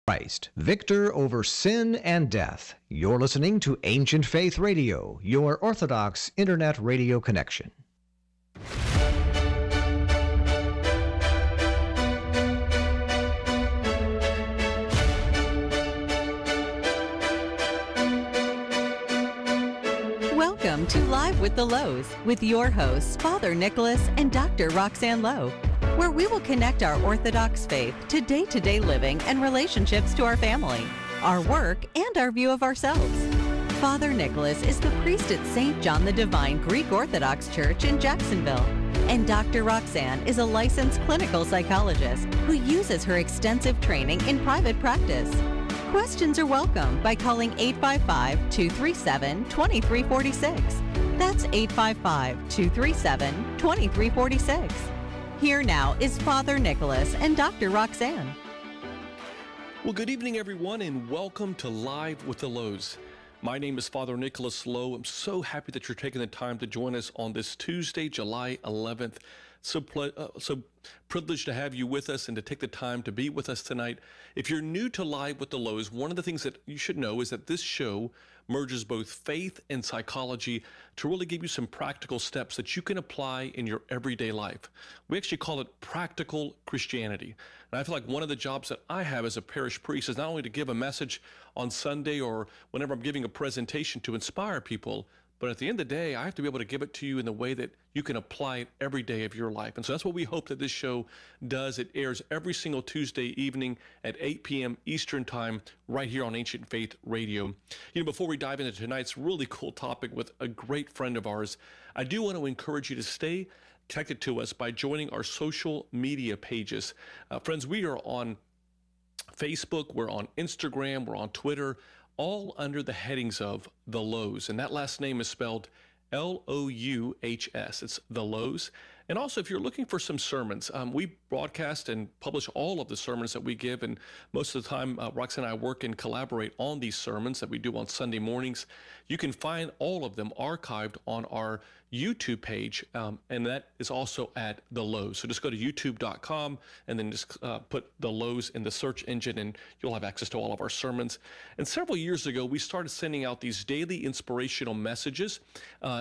Christ, victor over sin and death. You're listening to Ancient Faith Radio, your Orthodox Internet radio connection. Welcome to Live with the Louhs with your hosts, Father Nicholas and Dr. Roxanne Lowe, where we will connect our Orthodox faith to day-to-day living and relationships to our family, our work, and our view of ourselves. Father Nicholas is the priest at St. John the Divine Greek Orthodox Church in Jacksonville, and Dr. Roxanne is a licensed clinical psychologist who uses her extensive training in private practice. Questions are welcome by calling 855-237-2346. That's 855-237-2346. Here now is Father Nicholas and Dr. Roxanne. Well, good evening, everyone, and welcome to Live with the Louhs. My name is Father Nicholas Lowe. I'm so happy that you're taking the time to join us on this Tuesday, July 11th. So privileged to have you with us and to take the time to be with us tonight. If you're new to Live with the Louhs, one of the things that you should know is that this show merges both faith and psychology to really give you some practical steps that you can apply in your everyday life. We actually call it practical Christianity. And I feel like one of the jobs that I have as a parish priest is not only to give a message on Sunday or whenever I'm giving a presentation to inspire people, but at the end of the day, I have to be able to give it to you in the way that you can apply it every day of your life. And so that's what we hope that this show does. It airs every single Tuesday evening at 8 p.m. Eastern Time right here on Ancient Faith Radio. You know, before we dive into tonight's really cool topic with a great friend of ours, I do want to encourage you to stay connected to us by joining our social media pages. Friends, we are on Facebook, we're on Instagram, we're on Twitter, all under the headings of The Louhs. And that last name is spelled L-O-U-H-S. It's The Louhs. And also, if you're looking for some sermons, we broadcast and publish all of the sermons that we give. And most of the time, Roxanne and I work and collaborate on these sermons that we do on Sunday mornings. You can find all of them archived on our YouTube page, and that is also at The Louhs. So just go to youtube.com and then just put The Louhs in the search engine, and you'll have access to all of our sermons. And several years ago, we started sending out these daily inspirational messages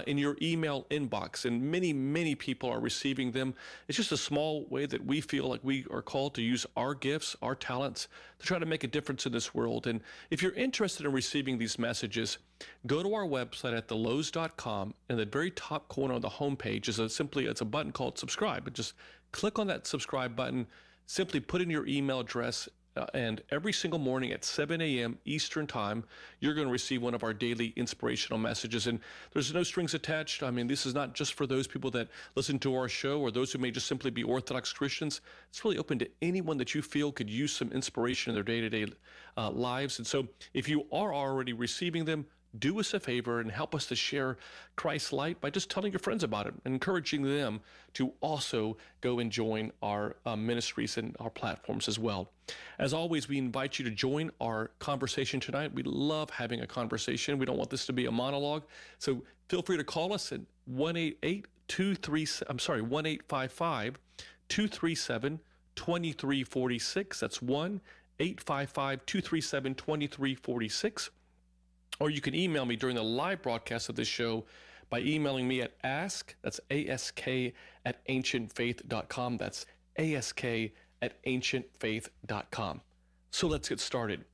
in your email inbox, and many people are receiving them. It's just a small way that we feel like we are called to use our gifts, our talents, to try to make a difference in this world. And if you're interested in receiving these messages, go to our website at thelouhs.com. In the very top corner of the homepage is it's a button called subscribe. But just click on that subscribe button, simply put in your email address, and every single morning at 7 a.m. Eastern Time, you're going to receive one of our daily inspirational messages. And there's no strings attached. I mean, this is not just for those people that listen to our show or those who may just simply be Orthodox Christians. It's really open to anyone that you feel could use some inspiration in their day-to-day lives. And so if you are already receiving them, do us a favor and help us to share Christ's light by just telling your friends about it and encouraging them to also go and join our ministries and our platforms as well. As always, we invite you to join our conversation tonight. We love having a conversation. We don't want this to be a monologue. So feel free to call us at 1-855-237-2346. That's 1-855-237-2346. Or you can email me during the live broadcast of this show by emailing me at ask, that's A-S-K, at ancientfaith.com. That's A-S-K at ancientfaith.com. So let's get started.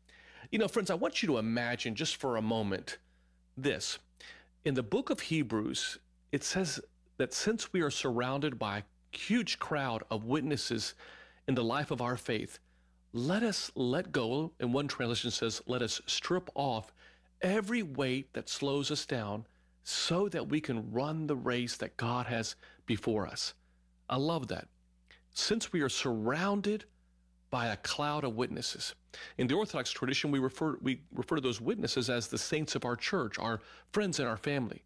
You know, friends, I want you to imagine just for a moment this. In the book of Hebrews, it says that since we are surrounded by a huge crowd of witnesses in the life of our faith, let us let go, and one translation says, let us strip off every weight that slows us down so that we can run the race that God has before us. I love that. Since we are surrounded by a cloud of witnesses. In the Orthodox tradition, we refer to those witnesses as the saints of our church, our friends and our family.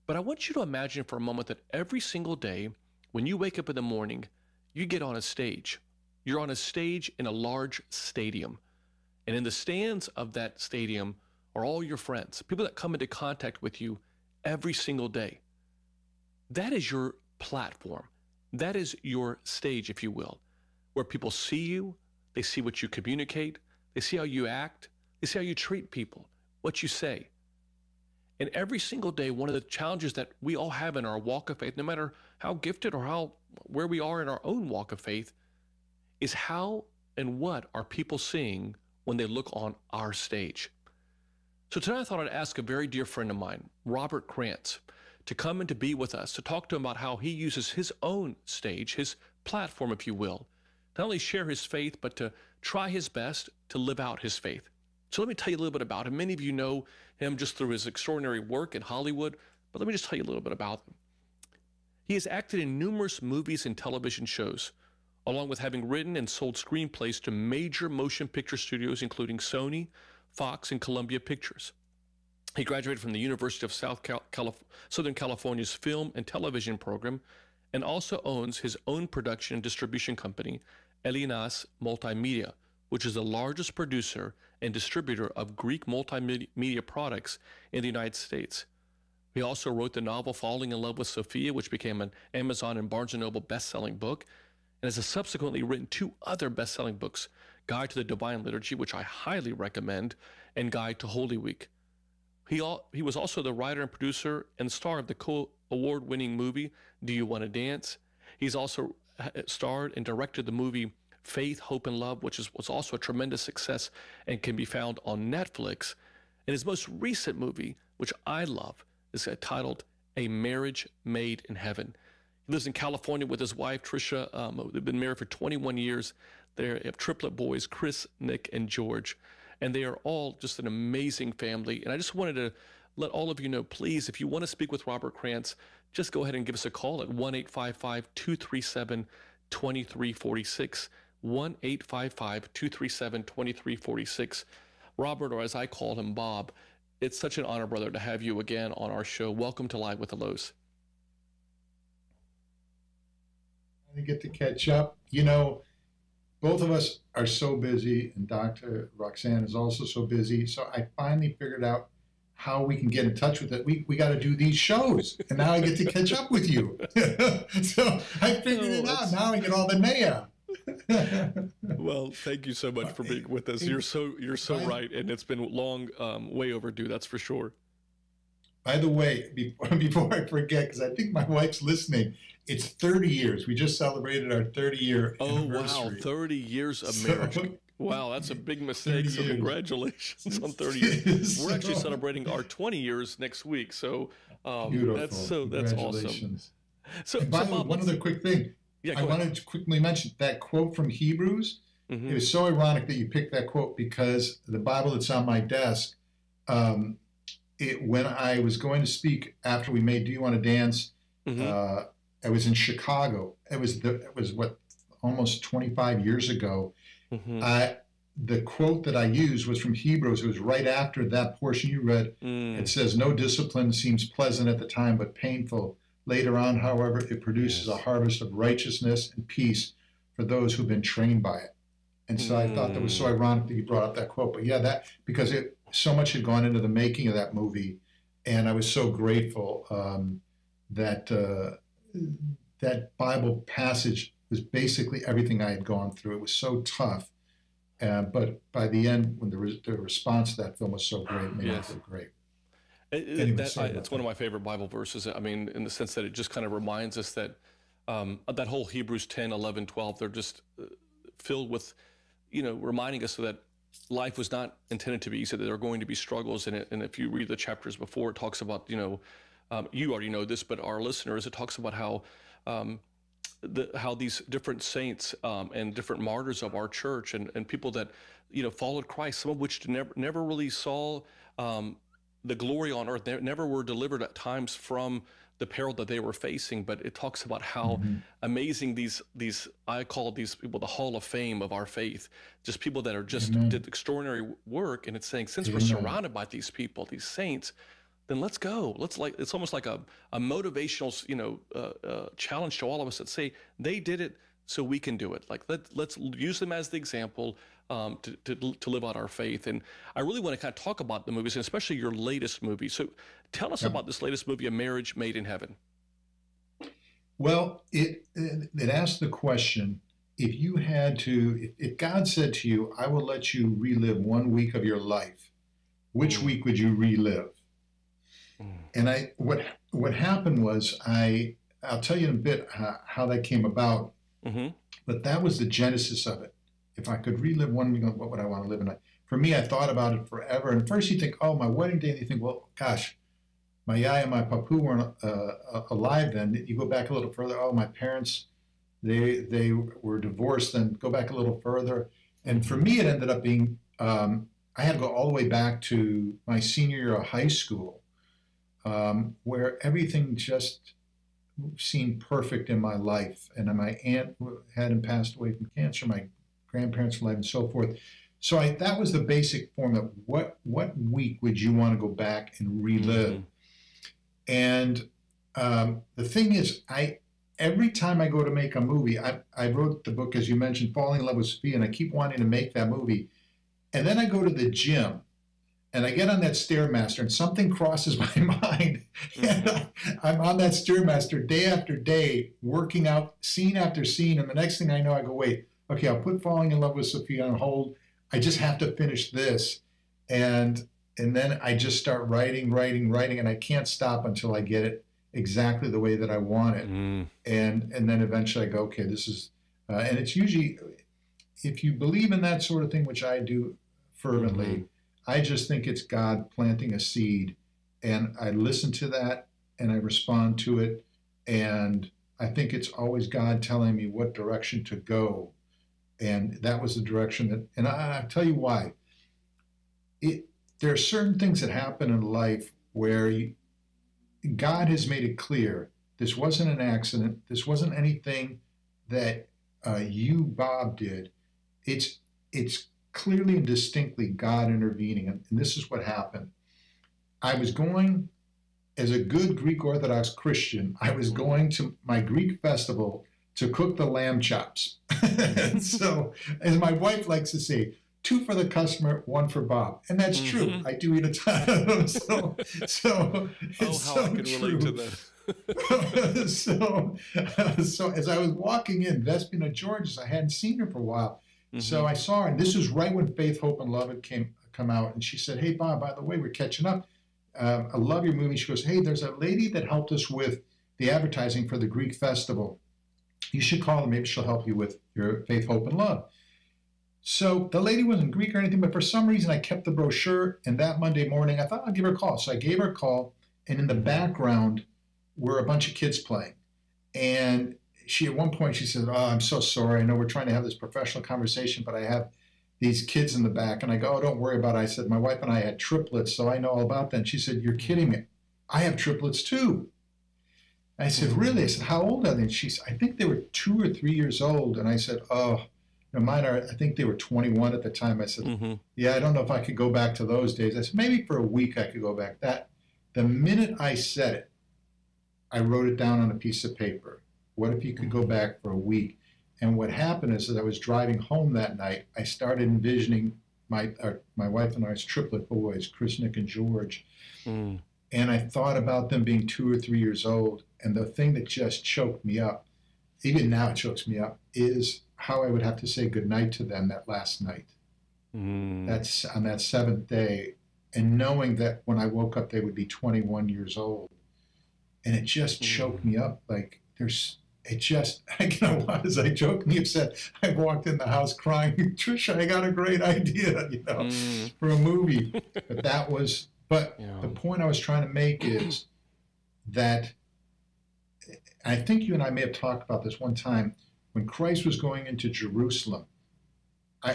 But I want you to imagine for a moment that every single day when you wake up in the morning, you get on a stage. You're on a stage in a large stadium. And in the stands of that stadium are all your friends, people that come into contact with you every single day. That is your platform. That is your stage, if you will, where people see you, they see what you communicate, They see how you act. They see how you treat people, what you say. And every single day, one of the challenges that we all have in our walk of faith, no matter how gifted or where we are in our own walk of faith, is how and what are people seeing when they look on our stage. So tonight I thought I'd ask a very dear friend of mine, Robert Krantz, to come and to be with us, to talk to him about how he uses his own stage, his platform, if you will, to not only share his faith, but to try his best to live out his faith. So let me tell you a little bit about him. Many of you know him just through his extraordinary work in Hollywood, but let me just tell you a little bit about him. He has acted in numerous movies and television shows, along with having written and sold screenplays to major motion picture studios, including Sony, Fox, and Columbia Pictures. He graduated from the University of Southern California's Film and Television program, and also owns his own production and distribution company, Elinas Multimedia, which is the largest producer and distributor of Greek multimedia products in the United States. He also wrote the novel Falling in Love with Sophia, which became an Amazon and Barnes & Noble best-selling book, and has subsequently written 2 other best-selling books, Guide to the Divine Liturgy, which I highly recommend, and Guide to Holy Week. He was also the writer and producer and star of the co-award-winning movie, Do You Want to Dance? He's also starred and directed the movie Faith, Hope, and Love, which was also a tremendous success and can be found on Netflix. And his most recent movie, which I love, is titled A Marriage Made in Heaven. He lives in California with his wife, Trisha. They've been married for 21 years. They have triplet boys, Chris, Nick, and George. And they are all just an amazing family. And I just wanted to let all of you know, please, if you want to speak with Robert Krantz, just go ahead and give us a call at 1-855-237-2346, 1-855-237-2346. Robert, or as I call him, Bob, it's such an honor, brother, to have you again on our show. Welcome to Live with the Louhs. I get to catch up. You know, both of us are so busy, and Dr. Roxanne is also so busy. So I finally figured out how we can get in touch with it. We got to do these shows, and now I get to catch up with you. So I figured it out. Now I get all the mayor. Well, thank you so much for being with us. You're so right, and it's been long, way overdue. That's for sure. By the way, before I forget, because I think my wife's listening, it's 30 years. We just celebrated our 30-year anniversary. Oh, wow, 30 years of marriage. Wow, that's a big mistake. So congratulations on 30 years. We're actually celebrating our 20 years next week. So beautiful. That's awesome. So, by the way, one other quick thing. Yeah, I wanted to quickly mention that quote from Hebrews. Mm-hmm. It was so ironic that you picked that quote because the Bible that's on my desk, when I was going to speak after we made Do You Want to Dance, mm-hmm. I was in Chicago. It was almost 25 years ago. Mm-hmm. The quote that I used was from Hebrews. It was right after that portion you read. It says, "No discipline seems pleasant at the time, but painful. Later on, however, it produces a harvest of righteousness and peace for those who've been trained by it." And so I thought that was so ironic that you brought up that quote. But yeah, because so much had gone into the making of that movie, and I was so grateful that that Bible passage was basically everything I had gone through. It was so tough, but by the end, when the response to that film was so great, it made me feel great. It's one of my favorite Bible verses. I mean, in the sense that it just kind of reminds us that that whole Hebrews 10, 11, 12, they're just filled with, reminding us that life was not intended to be easy, that there are going to be struggles in it. And if you read the chapters before, it talks about, you already know this, but our listeners, it talks about how these different saints and different martyrs of our church and people that, followed Christ, some of which never really saw the glory on earth. They never were delivered at times from the peril that they were facing, but it talks about how amazing these I call these people the Hall of Fame of our faith, just people that are just did extraordinary work. And it's saying, since we're surrounded by these people, these saints, then let's go. It's almost like a motivational, challenge to all of us that say they did it, so we can do it. Like let's use them as the example to live out our faith. And I really want to kind of talk about the movies, and especially your latest movie. So tell us about this latest movie, A Marriage Made in Heaven. Well, it asked the question, if you had to, if God said to you, I will let you relive 1 week of your life, which week would you relive? And what happened was, I'll tell you in a bit how that came about, but that was the genesis of it. If I could relive 1 week, what would I want to live in? For me, I thought about it forever. And first you think, oh, my wedding day, and you think, well, gosh, my yaya and my papu weren't alive then. You go back a little further, oh, my parents, they were divorced, then go back a little further. And for me, it ended up being, I had to go all the way back to my senior year of high school, where everything just seemed perfect in my life. And my aunt hadn't passed away from cancer, my grandparents were alive, and so forth. So that was the basic form of what week would you want to go back and relive? And the thing is, every time I go to make a movie, I wrote the book, as you mentioned, Falling in Love with Sophia, and I keep wanting to make that movie. And then I go to the gym, and I get on that Stairmaster, and something crosses my mind. And I'm on that Stairmaster day after day, working out scene after scene. And the next thing I know, I go, wait, okay, I'll put Falling in Love with Sophia on hold. I just have to finish this. And then I just start writing, and I can't stop until I get it exactly the way that I want it. And then eventually I go, okay, this is, and it's usually, if you believe in that sort of thing, which I do fervently, I just think it's God planting a seed, and I listen to that and I respond to it. And I think it's always God telling me what direction to go. And that was the direction that, and I'll tell you why. There are certain things that happen in life where God has made it clear this wasn't an accident. This wasn't anything that you, Bob, did. It's clearly and distinctly God intervening. And this is what happened. I was going, as a good Greek Orthodox Christian, I was going to my Greek festival to cook the lamb chops. And so, as my wife likes to say, 2 for the customer, 1 for Bob. And that's true. I do eat a ton of them. So it's how I can relate to that. So as I was walking in, Vespina Georges, I hadn't seen her for a while. So I saw her, and this was right when Faith, Hope, and Love had come out. And she said, hey, Bob, by the way, we're catching up. I love your movie. She goes, hey, there's a lady that helped us with the advertising for the Greek festival. You should call her. Maybe she'll help you with your Faith, Hope, and Love. So the lady wasn't Greek or anything, but for some reason I kept the brochure, and that Monday morning I thought I'll give her a call. So I gave her a call, and in the background were a bunch of kids playing. And at one point she said, oh, I'm so sorry. I know we're trying to have this professional conversation, but I have these kids in the back. And I go, oh, don't worry about it. I said, my wife and I had triplets, so I know all about that. And she said, you're kidding me. I have triplets too. I said, really? I said, how old are they? And she said, I think they were 2 or 3 years old. And I said, oh, mine are, I think they were 21 at the time. I said, yeah, I don't know if I could go back to those days. I said, maybe for a week I could go back. The minute I said it, I wrote it down on a piece of paper. What if you could go back for a week? And what happened is, as I was driving home that night, I started envisioning my wife and I's triplet boys, Chris, Nick, and George. And I thought about them being 2 or 3 years old. And the thing that just choked me up, even now it chokes me up, is how I would have to say goodnight to them that last night. That's on that 7th day. And knowing that when I woke up, they would be 21 years old. And it just choked me up. Like as I jokingly have said, I walked in the house crying, Trisha, I got a great idea, for a movie. But the point I was trying to make is that, I think you and I may have talked about this one time, when Christ was going into Jerusalem,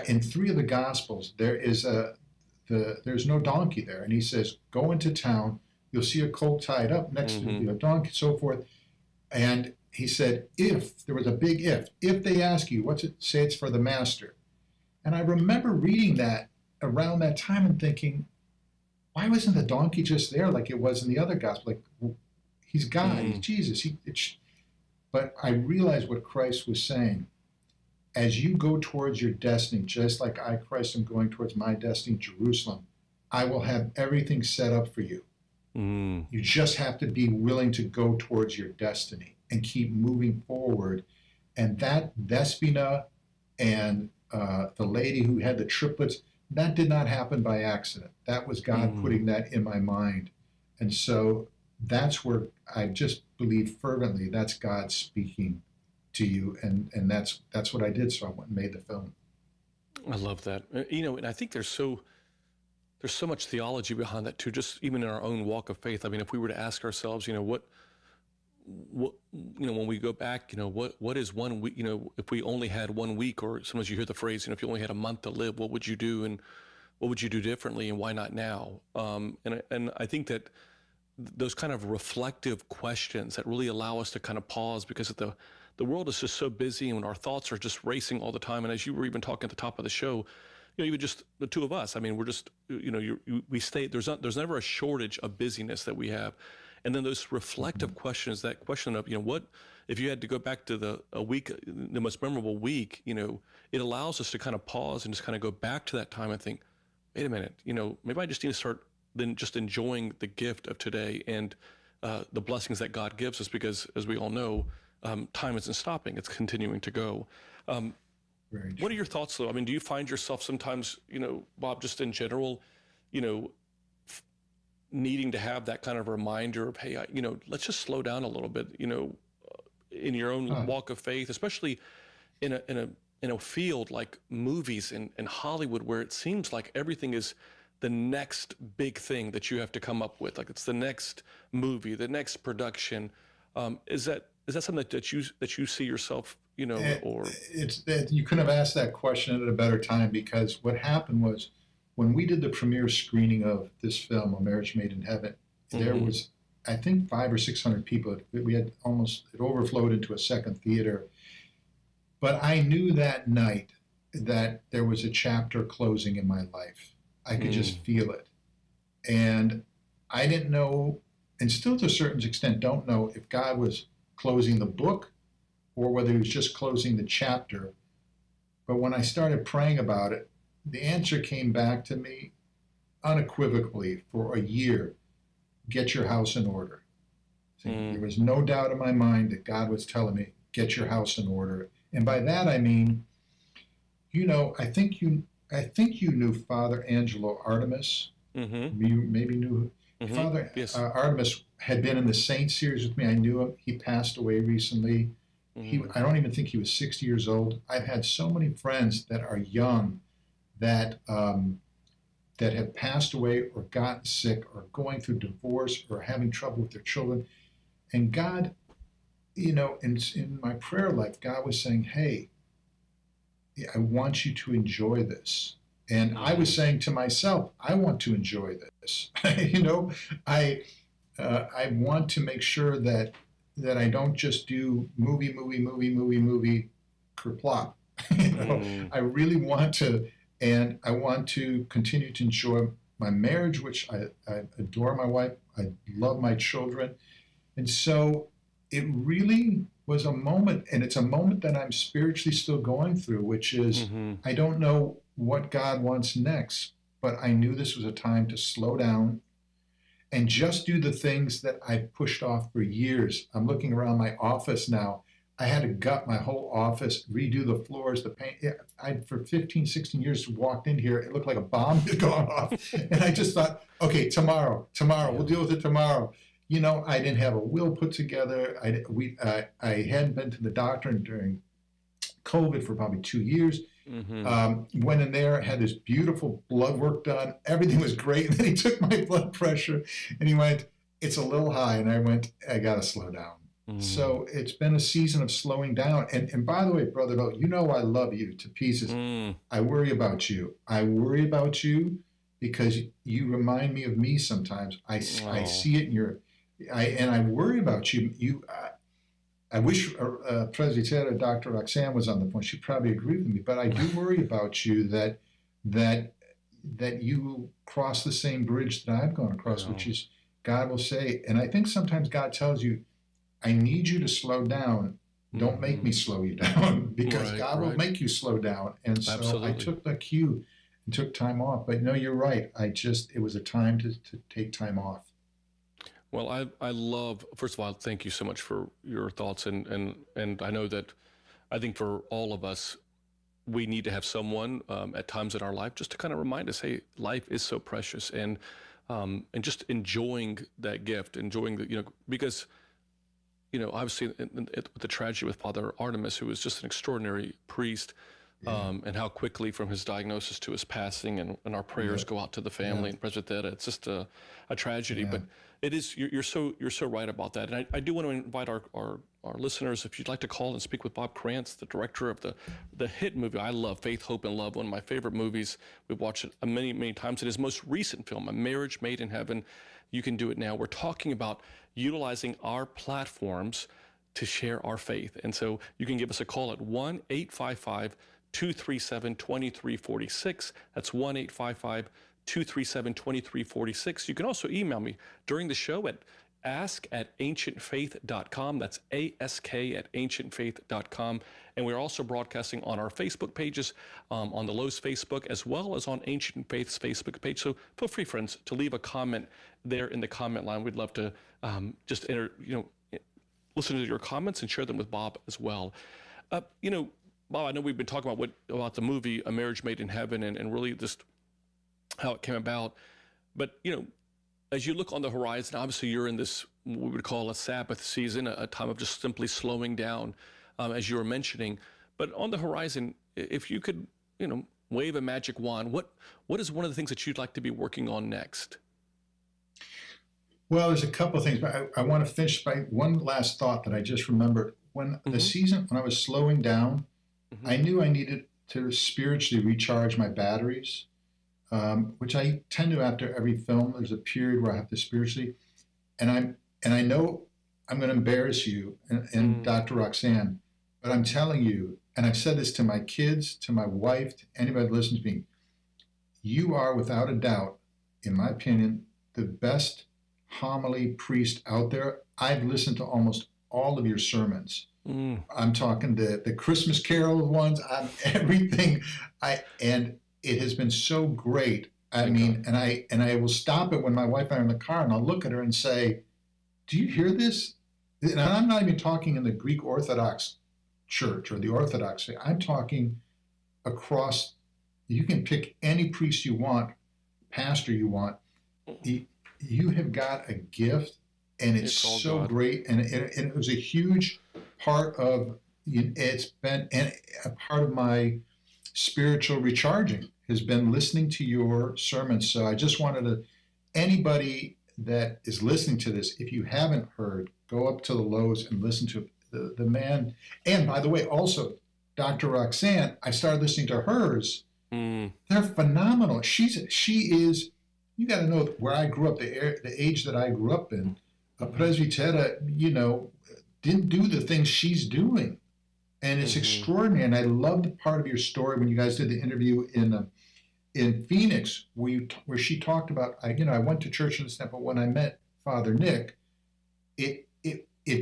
in 3 of the Gospels, there's no donkey there. And he says, go into town, you'll see a colt tied up next to a donkey, so forth. And he said, there was a big if they ask you, what's it say? It's for the master. And I remember reading that around that time and thinking, why wasn't the donkey just there like it was in the other gospel? Like, he's God, he's Jesus. But I realized what Christ was saying. As you go towards your destiny, just like I, Christ, am going towards my destiny, Jerusalem, I will have everything set up for you. You just have to be willing to go towards your destiny and keep moving forward. And that Despina and the lady who had the triplets, that did not happen by accident. That was God putting that in my mind. And so that's where I just believe fervently that's God speaking to you. And that's what I did. So I went and made the film. I love that. And I think there's so much theology behind that too, just even in our own walk of faith. I mean, if we were to ask ourselves, what when we go back, what is 1 week, if we only had 1 week, or sometimes you hear the phrase, if you only had a month to live, what would you do, and what would you do differently, and why not now? And I think that those kind of reflective questions that really allow us to kind of pause, because the world is just so busy and our thoughts are just racing all the time. And as you were even talking at the top of the show, even just the two of us, I mean, we're just, we stay, there's never a shortage of busyness that we have. And then those reflective questions, that question of, what if you had to go back to the most memorable week, it allows us to kind of pause and just kind of go back to that time and think, wait a minute, maybe I just need to start then just enjoying the gift of today and the blessings that God gives us, because as we all know, time isn't stopping, it's continuing to go. What are your thoughts though? I mean, do you find yourself sometimes, Bob, just in general, needing to have that kind of reminder of, hey, let's just slow down a little bit, in your own walk of faith, especially in a field like movies and Hollywood, where it seems like everything is the next big thing that you have to come up with. Like it's the next movie, the next production. Is that something that you see yourself, or it's that you couldn't have asked that question at a better time, because what happened was, when we did the premiere screening of this film, A Marriage Made in Heaven, there was, I think, 500 or 600 people. We had it overflowed into a second theater. But I knew that night that there was a chapter closing in my life. I could just feel it. And I didn't know, and still to a certain extent don't know, if God was closing the book or whether he was just closing the chapter. But when I started praying about it, the answer came back to me unequivocally for a year: get your house in order. There was no doubt in my mind that God was telling me, get your house in order. And by that I mean, I think you knew Father Angelo Artemis. You maybe knew Father Artemis had been in the Saint series with me. I knew him. He passed away recently. I don't even think he was 60 years old. I've had so many friends that are young that have passed away or gotten sick or going through divorce or having trouble with their children. And God, in my prayer life, God was saying, hey, I want you to enjoy this. And I was saying to myself, I want to enjoy this. I want to make sure that I don't just do movie, kerplop. I really want to. And I want to continue to enjoy my marriage, which I adore my wife. I love my children. And so it really was a moment, and it's a moment that I'm spiritually still going through, which is I don't know what God wants next, but I knew this was a time to slow down and just do the things that I pushed off for years. I'm looking around my office now. I had to gut my whole office, redo the floors, the paint. I, for 15, 16 years, walked in here. It looked like a bomb had gone off. And I just thought, okay, tomorrow, we'll deal with it tomorrow. I didn't have a will put together. I hadn't been to the doctor during COVID for probably 2 years. Went in there, had this beautiful blood work done. Everything was great. And then he took my blood pressure and he went, it's a little high. And I went, I got to slow down. So it's been a season of slowing down. And by the way, Brother Bill, I love you to pieces. I worry about you. I worry about you because you remind me of me sometimes. I see it in your, and I worry about you. I wish Presbytera Dr. Roxanne was on the phone. She'd probably agree with me, but I do worry about you that you cross the same bridge that I've gone across, which is God will say, and I think sometimes God tells you, I need you to slow down. Don't make me slow you down, because God will make you slow down. And so Absolutely. I took the cue and took time off. But no, you're right. It was a time to take time off. Well, I love, first of all, thank you so much for your thoughts. And I know that I think for all of us, we need to have someone at times in our life just to kind of remind us, hey, life is so precious, and just enjoying that gift, enjoying the, because, obviously with the tragedy with Father Artemis, who was just an extraordinary priest, and how quickly from his diagnosis to his passing, and our prayers go out to the family and President Theta. It's just a tragedy, but it is, you're so right about that. And I do want to invite our listeners, if you'd like to call and speak with Bob Krantz, the director of the hit movie I love, Faith, Hope, and Love, one of my favorite movies. We've watched it many, many times. And his most recent film, A Marriage Made in Heaven, You Can Do It Now. We're talking about utilizing our platforms to share our faith. And so you can give us a call at 1-855-237-2346. That's 1-855-237-2346. You can also email me during the show at ask@ancientfaith.com. That's ask@ancientfaith.com. And we're also broadcasting on our Facebook pages, on the Louhs Facebook, as well as on Ancient Faith's Facebook page. So feel free, friends, to leave a comment there in the comment line. We'd love to listen to your comments and share them with Bob as well. Bob, I know we've been talking about the movie A Marriage Made in Heaven, and really just how it came about. But, as you look on the horizon, obviously you're in this, what we would call a Sabbath season, a time of just simply slowing down, as you were mentioning. But on the horizon, if you could, wave a magic wand, what is one of the things that you'd like to be working on next? Well, there's a couple of things, but I want to finish by one last thought that I just remembered. When the season, when I was slowing down, I knew I needed to spiritually recharge my batteries. Which I tend to after every film. There's a period where I have to spiritually, and I know I'm going to embarrass you and Dr. Roxanne, but I'm telling you, and I've said this to my kids, to my wife, to anybody that listens to me, you are without a doubt, in my opinion, the best homily priest out there. I've listened to almost all of your sermons. I'm talking the Christmas Carol ones, everything. And it has been so great. I mean, and I will stop it when my wife and I are in the car, and I'll look at her and say, "Do you hear this?" And I'm not even talking in the Greek Orthodox Church or the Orthodox faith. I'm talking across. You can pick any priest you want, pastor you want. You have got a gift, and it's so great. And it was a huge part of. It's been a part of my spiritual recharging has been listening to your sermons. So I just wanted to, anybody that is listening to this, if you haven't heard, go up to the Louhs and listen to the man. And by the way, also Dr. Roxanne, I started listening to hers. They're phenomenal. She is, you got to know where I grew up, the age that I grew up in. Presbytera, didn't do the things she's doing. And it's extraordinary. And I love the part of your story when you guys did the interview in Phoenix, where she talked about, I went to church in the temple. When I met Father Nick, it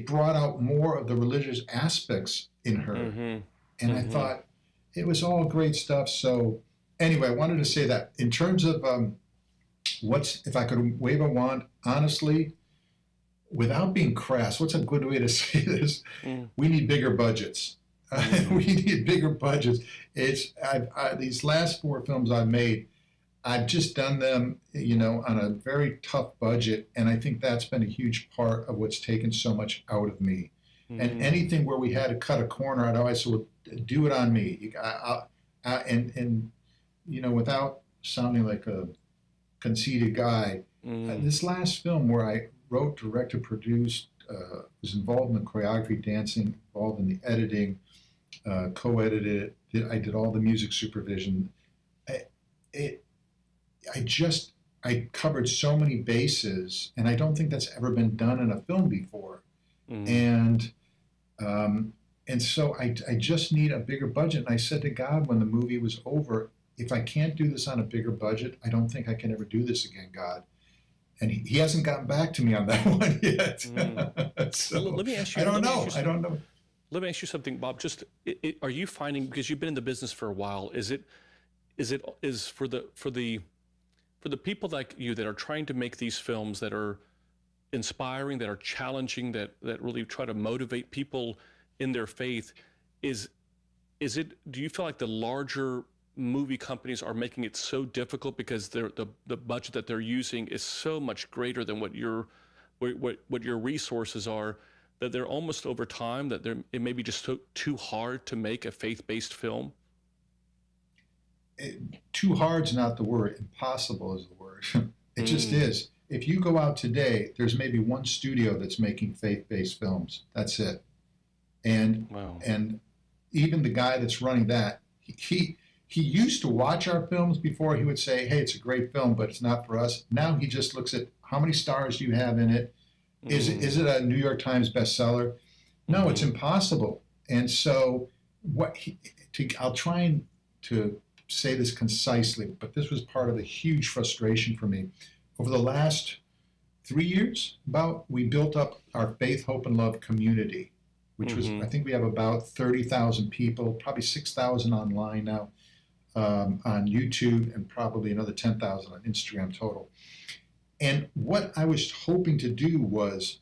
brought out more of the religious aspects in her. And I thought it was all great stuff. So anyway, I wanted to say that in terms of if I could wave a wand, honestly, without being crass, what's a good way to say this? We need bigger budgets. We need bigger budgets. These last 4 films I've made, I've just done them, on a very tough budget, and I think that's been a huge part of what's taken so much out of me. And anything where we had to cut a corner, I'd always say, well, do it on me. Without sounding like a conceited guy, this last film where I wrote, directed, produced, was involved in the choreography, dancing, involved in the editing, co-edited it. I did all the music supervision. I covered so many bases, and I don't think that's ever been done in a film before. And so I just need a bigger budget. And I said to God when the movie was over, if I can't do this on a bigger budget, I don't think I can ever do this again, God. And he hasn't gotten back to me on that one yet. So, let me ask you. I don't know. Let me ask you something, Bob. Just are you finding, because you've been in the business for a while, is for the people like you that are trying to make these films that are inspiring, that are challenging, that really try to motivate people in their faith, is do you feel like the larger movie companies are making it so difficult because the budget that they're using is so much greater than what your resources are, that they're almost over time that it may be just too hard to make a faith-based film? Too hard's not the word. Impossible is the word. It just is. If you go out today, there's maybe one studio that's making faith-based films. That's it. And even the guy that's running that, he used to watch our films before. He would say, hey, it's a great film, but it's not for us. Now he just looks at how many stars do you have in it? Is it a New York Times bestseller? No, it's impossible. And so I'll try to say this concisely, but this was part of a huge frustration for me. Over the last 3 years, we built up our Faith, Hope, and Love community, which was, I think we have about 30,000 people, probably 6,000 online now on YouTube, and probably another 10,000 on Instagram total. And what I was hoping to do was,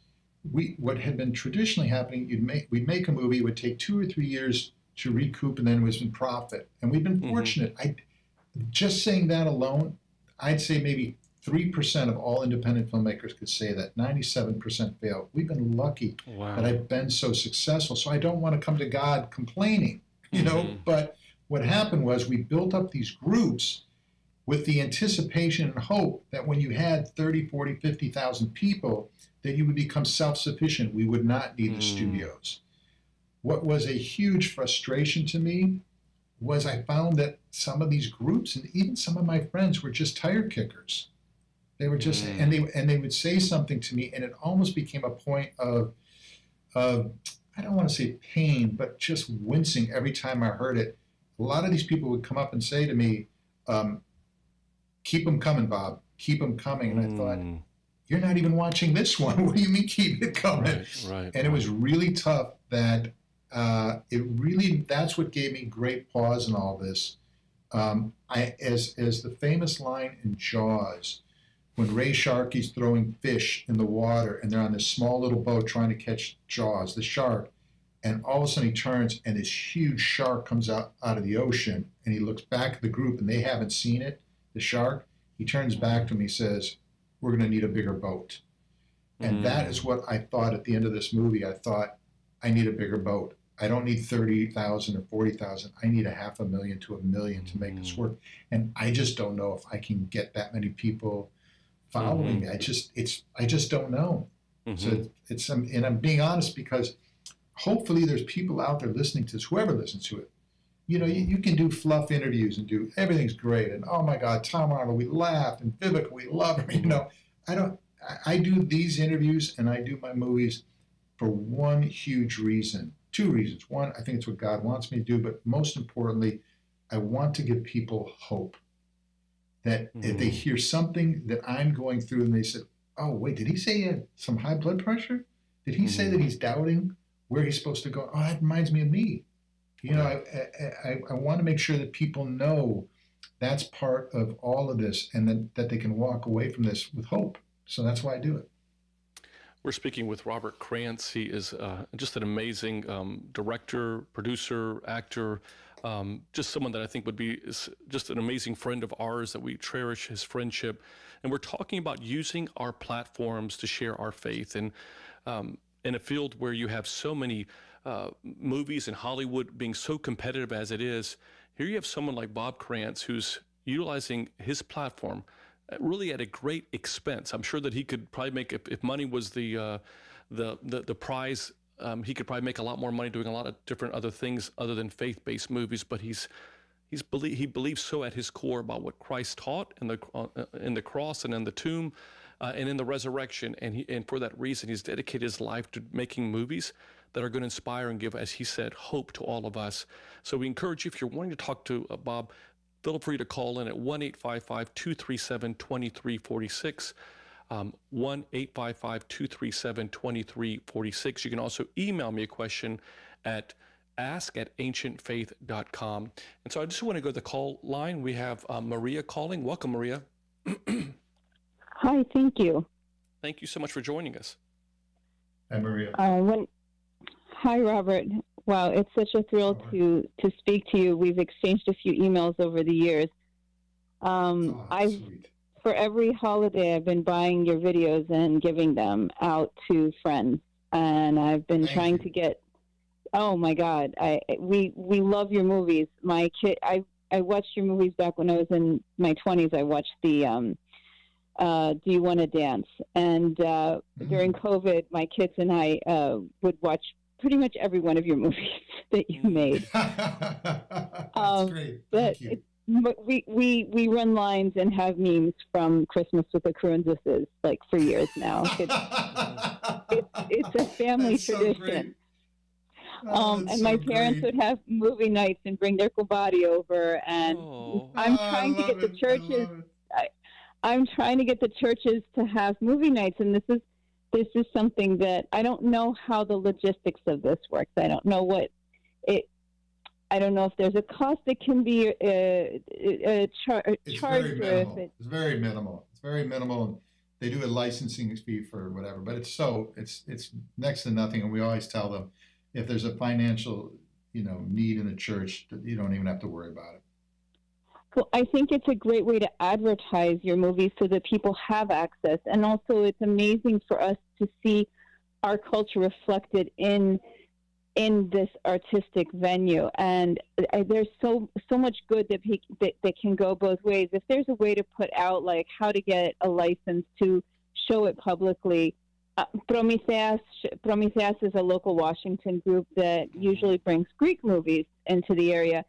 what had been traditionally happening, we'd make a movie, it would take 2 or 3 years to recoup, and then it was in profit. And we've been fortunate. Just saying that alone, I'd say maybe 3% of all independent filmmakers could say that. 97% fail. We've been lucky that I've been so successful. So I don't want to come to God complaining, you know. But what happened was, we built up these groups with the anticipation and hope that when you had 30, 40, 50,000 people, that you would become self-sufficient. We would not need the studios. What was a huge frustration to me was I found that some of these groups, and even some of my friends, were just tire kickers. They were just, and they would say something to me, and it almost became a point of I don't want to say pain, but just wincing every time I heard it. A lot of these people would come up and say to me, keep them coming, Bob, keep them coming. And I thought, you're not even watching this one. What do you mean keep it coming? And it was really tough that that's what gave me great pause in all this. As the famous line in Jaws, when Ray Sharkey's throwing fish in the water and they're on this small little boat trying to catch Jaws, the shark, and all of a sudden he turns and this huge shark comes out of the ocean, and he looks back at the group and they haven't seen it, the shark. He turns back to me, he says, we're going to need a bigger boat. And that is what I thought at the end of this movie. I thought, I need a bigger boat. I don't need 30,000 or 40,000. I need 500,000 to 1 million to make this work. And I just don't know if I can get that many people following me. I just don't know. So and I'm being honest, because hopefully there's people out there listening to this, whoever listens to it. You know, you can do fluff interviews and do everything's great, and oh my God, Tom Arnold, we laughed, and Vivica, we love him. You know, I do these interviews and I do my movies for one huge reason, 2 reasons. One, I think it's what God wants me to do, but most importantly, I want to give people hope. That if they hear something that I'm going through and they said, oh, wait, did he say he had some high blood pressure? Did he say that he's doubting where he's supposed to go? Oh, that reminds me of me. You know, I want to make sure that people know that's part of all of this, and that they can walk away from this with hope. So that's why I do it. We're speaking with Robert Krantz. He is just an amazing director, producer, actor, just someone that I think would be just an amazing friend of ours, that we cherish his friendship. And we're talking about using our platforms to share our faith. And in a field where you have so many movies in Hollywood being so competitive as it is, here you have someone like Bob Krantz who's utilizing his platform really at a great expense. I'm sure that he could probably make, if money was the prize, he could probably make a lot more money doing a lot of different other things other than faith-based movies. But he believes so at his core about what Christ taught in the cross and in the tomb and in the resurrection. And for that reason, he's dedicated his life to making movies that are going to inspire and give, as he said, hope to all of us. So we encourage you, if you're wanting to talk to Bob, feel free to call in at 1-855-237-2346, 1-855-237-2346. You can also email me a question at ask@ancientfaith.com. And so I just want to go to the call line. We have Maria calling. Welcome, Maria. Hi, thank you. Thank you so much for joining us. Hi, Maria. Hi, Robert. Wow, it's such a thrill to speak to you. We've exchanged a few emails over the years. Sweet. For every holiday, I've been buying your videos and giving them out to friends, and I've been trying to get. Oh my God, we love your movies. My kid, I watched your movies back when I was in my 20s. I watched the Do You Want to Dance? And during COVID, my kids and I would watch pretty much every one of your movies that you made. That's great. Thank you. But we run lines and have memes from Christmas with the Krantzes like for years now. It's a family tradition. And my parents would have movie nights and bring their Kubati over, and I'm trying to get the churches. I'm trying to get the churches to have movie nights, and this is something that I don't know how the logistics of this works. I don't know what it. I don't know if there's a cost that can be charged. It's very minimal. It's very minimal. They do a licensing fee for whatever, but it's next to nothing. And we always tell them, if there's a financial, need in a church, you don't even have to worry about it. Well, I think it's a great way to advertise your movies so that people have access. And also it's amazing for us to see our culture reflected in this artistic venue. And there's so much good that can go both ways. If there's a way to put out like how to get a license to show it publicly, Promitheas is a local Washington group that usually brings Greek movies into the area.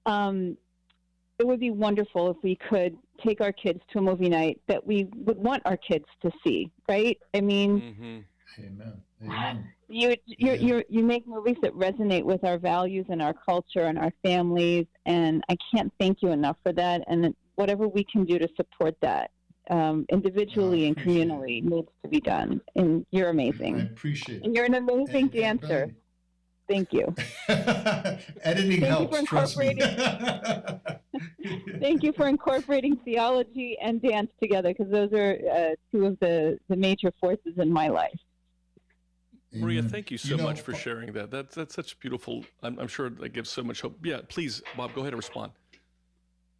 It would be wonderful if we could take our kids to a movie night that we would want our kids to see, right? I mean, Amen. You make movies that resonate with our values and our culture and our families, and I can't thank you enough for that. And whatever we can do to support that, individually and communally, needs to be done. And you're amazing. I appreciate it. And you're an amazing dancer. Thank you. Editing helps, trust me. Thank you for incorporating theology and dance together, because those are two of the major forces in my life. Maria, thank you so much for sharing that. That's such beautiful. I'm sure that gives so much hope. Yeah, please, Bob, go ahead and respond.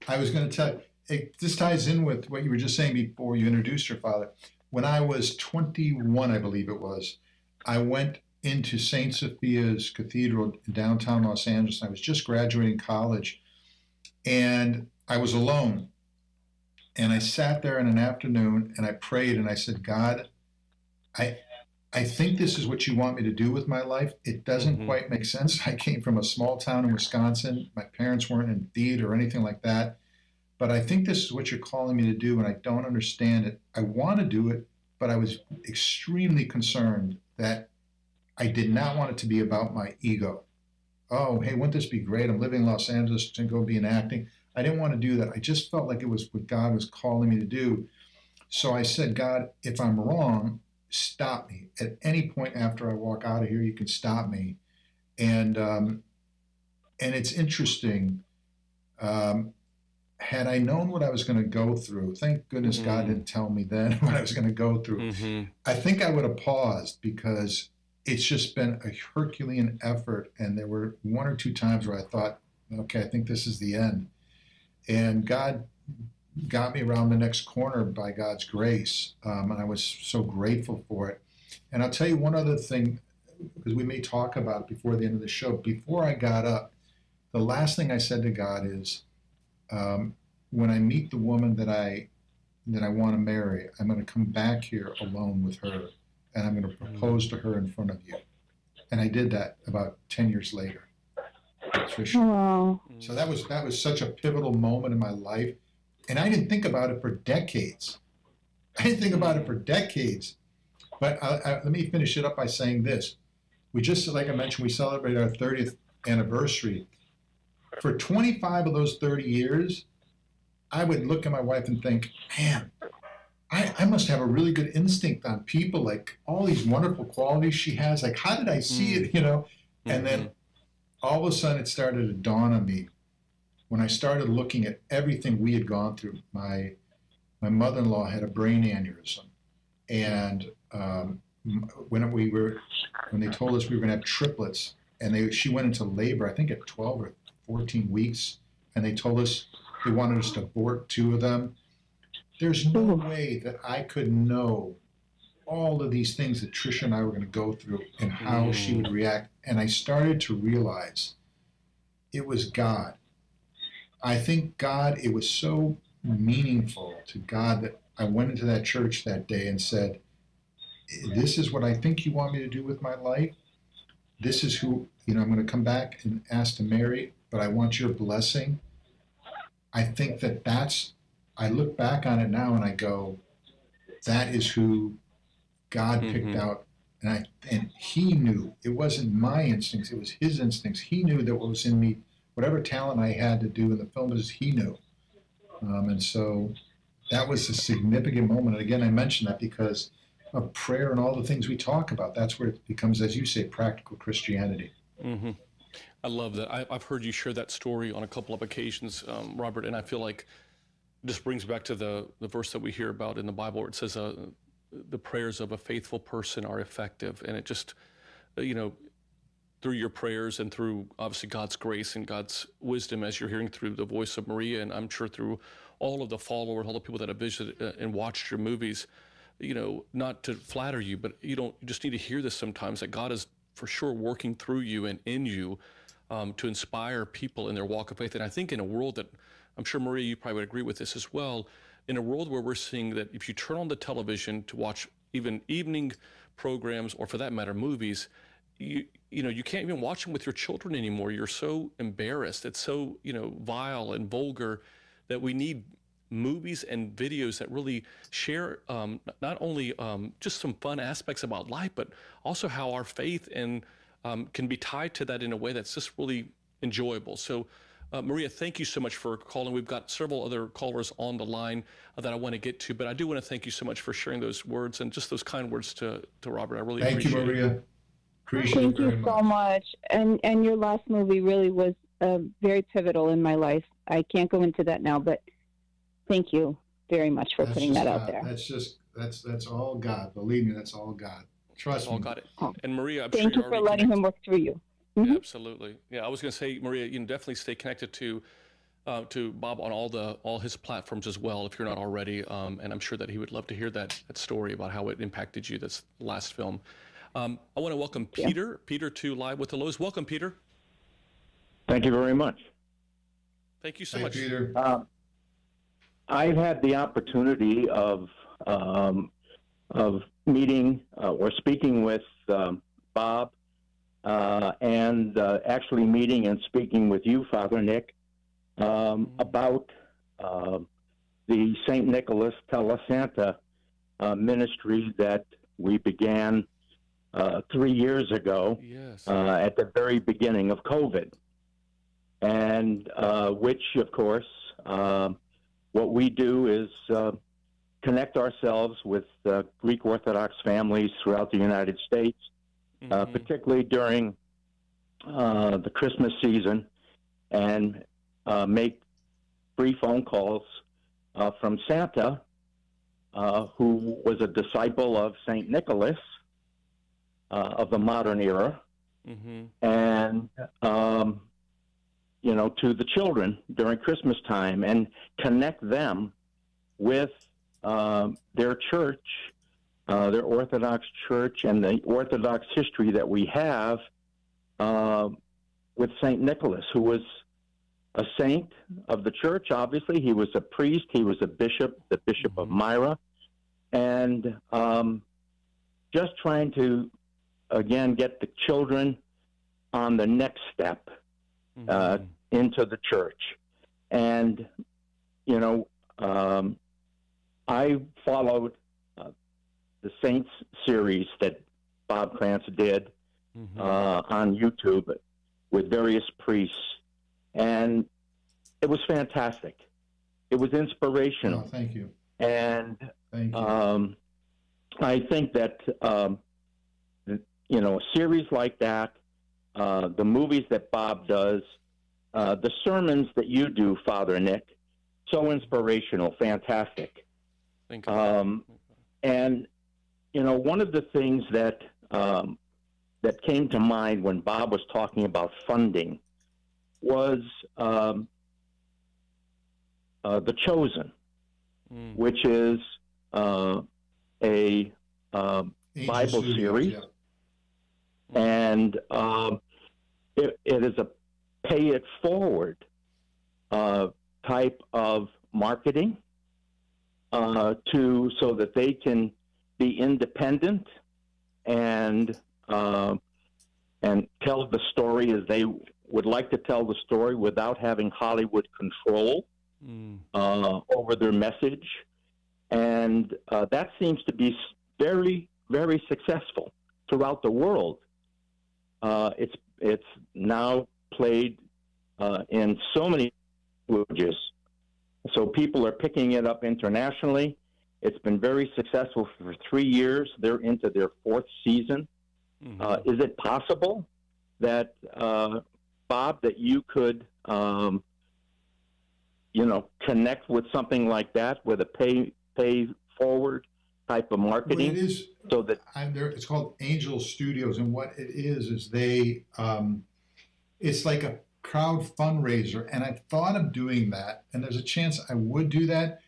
I was going to tell you, this ties in with what you were just saying before you introduced your father. When I was 21, I believe it was, I went into St. Sophia's Cathedral in downtown Los Angeles. I was just graduating college, and I was alone. And I sat there in an afternoon, and I prayed, and I said, God, I think this is what you want me to do with my life. It doesn't quite make sense. I came from a small town in Wisconsin. My parents weren't in theater or anything like that. But I think this is what you're calling me to do, and I don't understand it. I want to do it, but I was extremely concerned that I did not want it to be about my ego. Oh, hey, wouldn't this be great? I'm living in Los Angeles to go be in acting. I didn't want to do that. I just felt like it was what God was calling me to do. So I said, God, if I'm wrong, stop me. At any point after I walk out of here, you can stop me. And it's interesting. Had I known what I was going to go through, thank goodness God didn't tell me then what I was going to go through. I think I would have paused, because it's just been a Herculean effort. And there were one or two times where I thought, okay, I think this is the end. And God got me around the next corner by God's grace. And I was so grateful for it. And I'll tell you one other thing, because we may talk about it before the end of the show. Before I got up, the last thing I said to God is, when I meet the woman that I want to marry, I'm going to come back here alone with her, and I'm going to propose to her in front of you. And I did that about 10 years later. Wow. So that was such a pivotal moment in my life. And I didn't think about it for decades. But let me finish it up by saying this. We just, like I mentioned, we celebrated our 30th anniversary. For 25 of those 30 years, I would look at my wife and think, man, I must have a really good instinct on people, like all these wonderful qualities she has. Like, how did I see it, And then all of a sudden it started to dawn on me when I started looking at everything we had gone through. My mother-in-law had a brain aneurysm. And when they told us we were going to have triplets, and she went into labor, I think at 12 or 14 weeks, and they told us they wanted us to abort 2 of them. There's no way that I could know all of these things that Trisha and I were going to go through and how she would react. And I started to realize it was God. I think God, it was so meaningful to God that I went into that church that day and said, this is what I think you want me to do with my life. This is who, I'm going to come back and ask to marry, but I want your blessing. I think I look back on it now and I go, that is who God picked out. And he knew it wasn't my instincts, it was his instincts. He knew that what was in me, whatever talent I had to do in the film business, he knew. And so that was a significant moment. And again, I mention that because of prayer and all the things we talk about. That's where it becomes, as you say, practical Christianity. I love that. I've heard you share that story on a couple of occasions, Robert, and I feel like this brings back to the verse that we hear about in the Bible where it says the prayers of a faithful person are effective. And it just, through your prayers and through obviously God's grace and God's wisdom, as you're hearing through the voice of Maria, and I'm sure through all of the followers, all the people that have visited and watched your movies, not to flatter you, but you just need to hear this sometimes, that God is for sure working through you and in you to inspire people in their walk of faith. And I think in a world that, I'm sure, Maria, you probably would agree with this as well, in a world where we're seeing that if you turn on the television to watch even evening programs, or for that matter, movies, you can't even watch them with your children anymore. You're so embarrassed. It's so, vile and vulgar that we need movies and videos that really share not only just some fun aspects about life, but also how our faith and can be tied to that in a way that's just really enjoyable. So, Maria, thank you so much for calling. We've got several other callers on the line that I want to get to, but I do want to thank you so much for sharing those words and just those kind words to Robert. I really appreciate it. Thank you, Maria. Appreciate Thank you so much. And your last movie really was very pivotal in my life. I can't go into that now, but thank you very much for putting that out there. That's all God. Believe me, that's all God. Trust me. All got it. And Maria, I'm thank sure you for letting him work through you. Yeah, absolutely. Yeah, I was going to say, Maria, definitely stay connected to Bob on all his platforms as well, if you're not already. And I'm sure that he would love to hear that story about how it impacted you, this last film. I want to welcome Peter to Live with the Louhs. Welcome, Peter. Thank you very much. Thank you so much, Peter. I've had the opportunity of meeting or speaking with Bob, and actually meeting and speaking with you, Father Nick, about the St. Nicholas Tele Santa ministry that we began 3 years ago, at the very beginning of COVID, and which, of course, what we do is connect ourselves with Greek Orthodox families throughout the United States, particularly during the Christmas season, and make free phone calls from Santa, who was a disciple of St. Nicholas of the modern era, and to the children during Christmas time, and connect them with their church, their Orthodox church, and the Orthodox history that we have with St. Nicholas, who was a saint of the church. Obviously, he was a priest, he was a bishop, the Bishop of Myra, and just trying to, again, get the children on the next step into the church. And, I followed the Saints series that Bob Krantz did on YouTube with various priests, and it was fantastic. It was inspirational. Oh, thank you. And thank you. I think that a series like that, the movies that Bob does, the sermons that you do, Father Nick, so inspirational, fantastic. Thank you. And one of the things that that came to mind when Bob was talking about funding was The Chosen, which is a Bible series, yeah. and it is a pay it forward type of marketing so that they can be independent and tell the story as they would like to tell the story without having Hollywood control over their message. And that seems to be very, very successful throughout the world. It's now played in so many languages, so people are picking it up internationally. It's been very successful for 3 years. They're into their 4th season. Is it possible that, Bob, that you could, connect with something like that, with a pay forward type of marketing? Well, it is. So that it's called Angel Studios, and what it is they, it's like a crowd fundraiser, and I've thought of doing that, and there's a chance I would do that.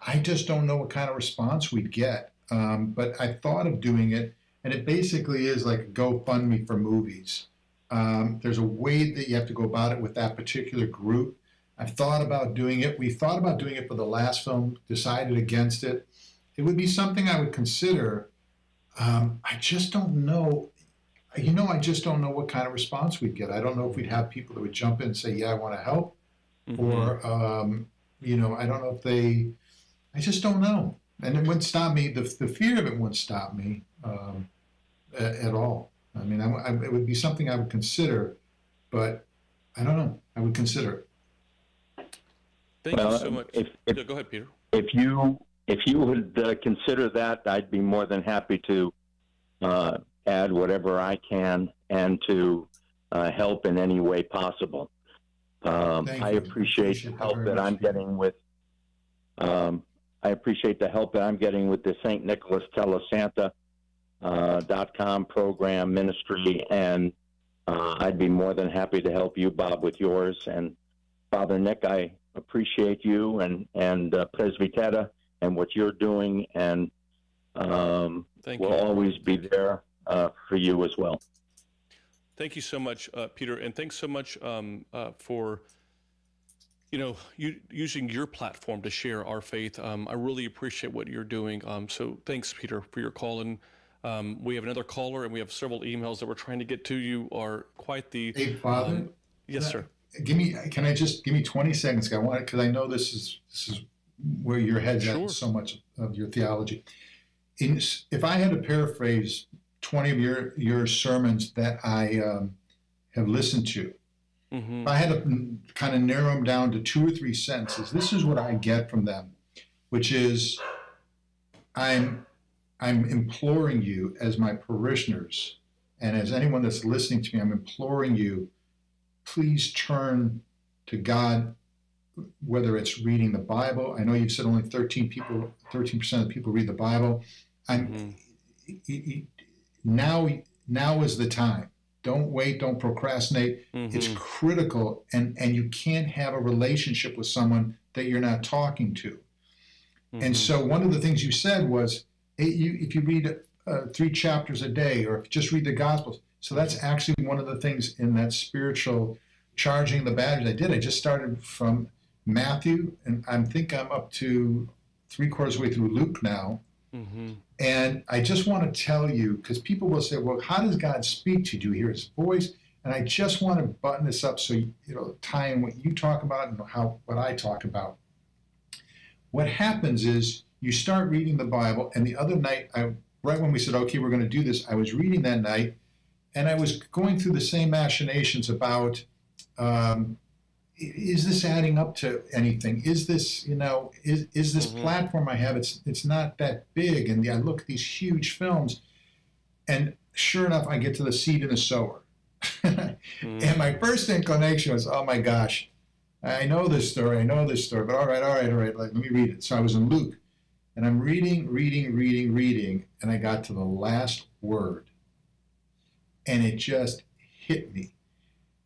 I just don't know what kind of response we'd get, but I thought of doing it, and it basically is like a GoFundMe for movies. There's a way that you have to go about it with that particular group. I've thought about doing it. We thought about doing it for the last film, decided against it. It would be something I would consider. I just don't know. I just don't know what kind of response we'd get. I don't know if we'd have people that would jump in and say, yeah, I want to help. Or, I don't know if I just don't know. And it wouldn't stop me. The fear of it wouldn't stop me at all. I mean, it would be something I would consider, but I don't know. I would consider it. Thank you so much. Go ahead, Peter. If you would consider that, I'd be more than happy to add whatever I can and to help in any way possible. I appreciate the help that I'm getting with. I appreciate the help that I'm getting with the St. Nicholas Telesanta.com program ministry, and I'd be more than happy to help you, Bob, with yours. And Father Nick, I appreciate you and Presbytera and what you're doing, and we'll always be there for you as well. Thank you so much, Peter, and thanks so much for using your platform to share our faith. I really appreciate what you're doing. So thanks, Peter, for your call. And we have another caller, and we have several emails that we're trying to get to. You are quite the Hey, Father. Yes, sir. Give me 20 seconds? I want it because I know this is where your head's at in so much of your theology. If I had to paraphrase 20 of your sermons that I have listened to, if I had to kind of narrow them down to 2 or 3 sentences, this is what I get from them, which is I'm imploring you as my parishioners and as anyone that's listening to me, I'm imploring you, please turn to God, whether it's reading the Bible. I know you've said only 13% of the people read the Bible. Now is the time. Don't wait, don't procrastinate. It's critical, and you can't have a relationship with someone that you're not talking to. And so one of the things you said was, if you read 3 chapters a day, or if you just read the Gospels. So that's actually one of the things in that spiritual charging the batteries I did. I just started from Matthew, and I think I'm up to 3/4 of the way through Luke now. And I just want to tell you, because people will say, well, how does God speak to you? Do you hear his voice? And I just want to button this up so tie in what you talk about and what I talk about. What happens is you start reading the Bible, and the other night, right when we said, okay, we're going to do this, I was reading that night, and I was going through the same machinations about, is this adding up to anything? Is this, is this platform I have, it's not that big, and I look at these huge films, and sure enough, I get to the seed and the sower. And my first inclination was, oh my gosh, I know this story, but all right, let me read it. So I was in Luke, and I'm reading, and I got to the last word. and it just hit me.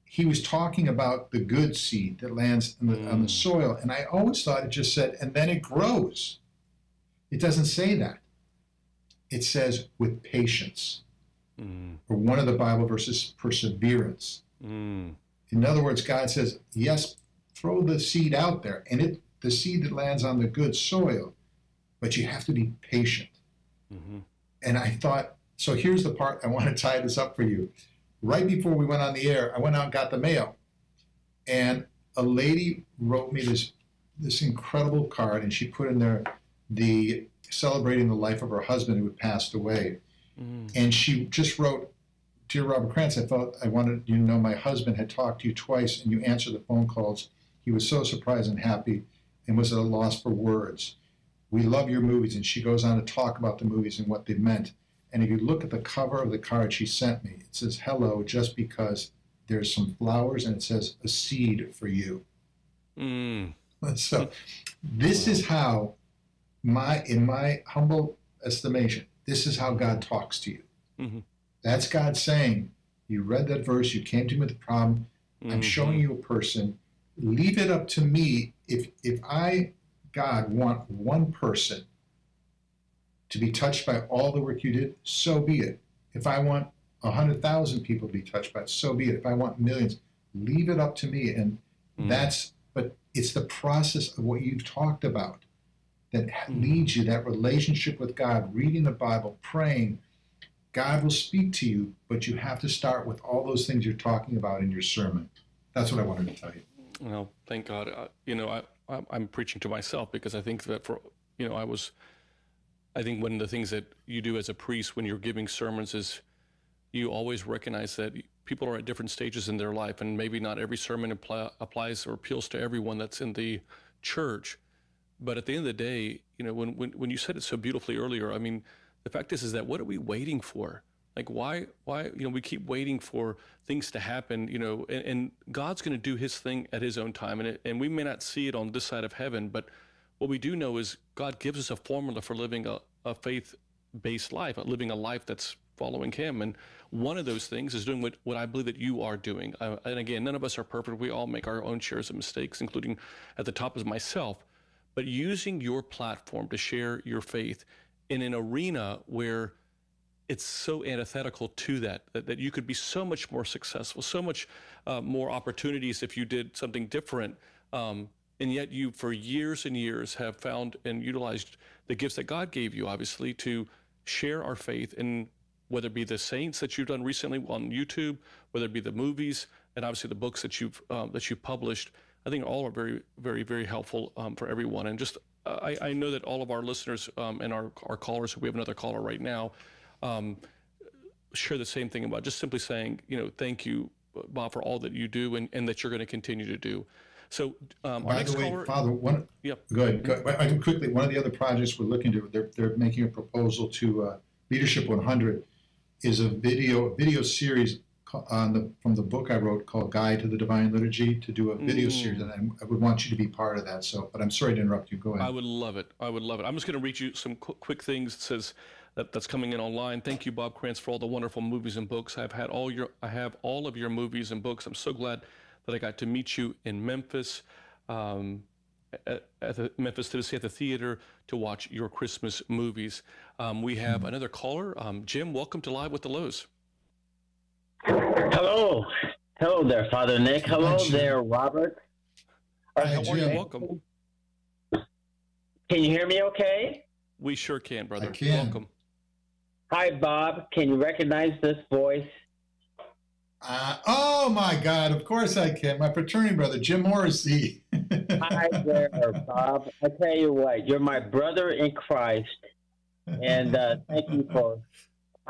He was talking about the good seed that lands on the soil, and I always thought it just said, and then it grows. It doesn't say that. It says with patience. Or one of the Bible verses, perseverance. In other words, God says, yes, throw the seed out there, and the seed that lands on the good soil, but you have to be patient. And I thought, so here's the part I want to tie this up for you. Right before we went on the air, I went out and got the mail, and a lady wrote me this incredible card, and she put in there the celebrating the life of her husband who had passed away. And she just wrote, "Dear Robert Krantz, I wanted you to know my husband had talked to you twice, and you answered the phone calls. He was so surprised and happy and was at a loss for words. We love your movies." And she goes on to talk about the movies and what they meant. And if you look at the cover of the card she sent me, it says, "Hello, just because there's some flowers," and it says, "A seed for you." So this is how, in my humble estimation, this is how God talks to you. That's God saying, you read that verse, you came to me with a problem, I'm showing you a person, leave it up to me. If I, God, want one person to be touched by all the work you did, so be it. If I want 100,000 people to be touched by it, so be it. If I want millions, leave it up to me. And but it's the process of what you've talked about that leads you, that relationship with God, reading the Bible, praying. God will speak to you, but you have to start with all those things you're talking about in your sermon. That's what I wanted to tell you. Well, thank God. I'm preaching to myself, because I think that I think one of the things that you do as a priest when you're giving sermons is you always recognize that people are at different stages in their life, and maybe not every sermon applies or appeals to everyone that's in the church. But at the end of the day, when you said it so beautifully earlier, I mean, the fact is that what are we waiting for? Like, why, we keep waiting for things to happen, and God's going to do his thing at his own time. And we may not see it on this side of heaven, but what we do know is God gives us a formula for living a faith-based life, living a life that's following him. And one of those things is doing what I believe that you are doing. And again, none of us are perfect. We all make our own shares of mistakes, including at the top is myself. But using your platform to share your faith in an arena where it's so antithetical to that you could be so much more successful, so much more opportunities if you did something different. And yet you, for years and years, have found and utilized the gifts that God gave you, obviously, to share our faith, and whether it be the saints that you've done recently on YouTube, whether it be the movies, and obviously the books that you've published. I think all are very, very, very helpful for everyone. And just, I know that all of our listeners and our callers, we have another caller right now, share the same thing about just simply saying, thank you, Bob, for all that you do and that you're going to continue to do. So, by the way, Father, go ahead. Quickly, one of the other projects we're looking to, they're making a proposal to Leadership 100 is a video series from the book I wrote called Guide to the Divine Liturgy, to do a video series, and I would want you to be part of that. So, but I'm sorry to interrupt you. Go ahead. I would love it. I'm just going to read you some quick things. It says that's coming in online. Thank you, Bob Krantz, for all the wonderful movies and books. I have all of your movies and books. I'm so glad that I got to meet you in Memphis, at Memphis, Tennessee, at the theater to watch your Christmas movies. We have another caller. Jim, welcome to Live with the Louhs. Hello there, Father Nick. Hello there, Robert. Hi, how are you? Welcome. Can you hear me okay? We sure can, brother. I can. Welcome. Hi, Bob. Can you recognize this voice? Oh, my God. Of course I can. My fraternity brother, Jim Morrissey. Hi there, Bob. I tell you what, you're my brother in Christ, and thank you for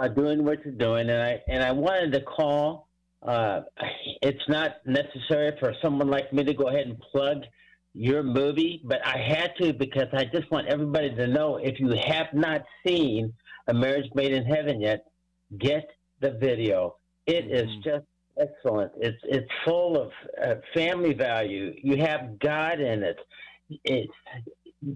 doing what you're doing. And I wanted to call. It's not necessary for someone like me to go ahead and plug your movie, but I had to, because I just want everybody to know, if you have not seen A Marriage Made in Heaven yet, get the video. It is just excellent. It's full of family value. You have God in it.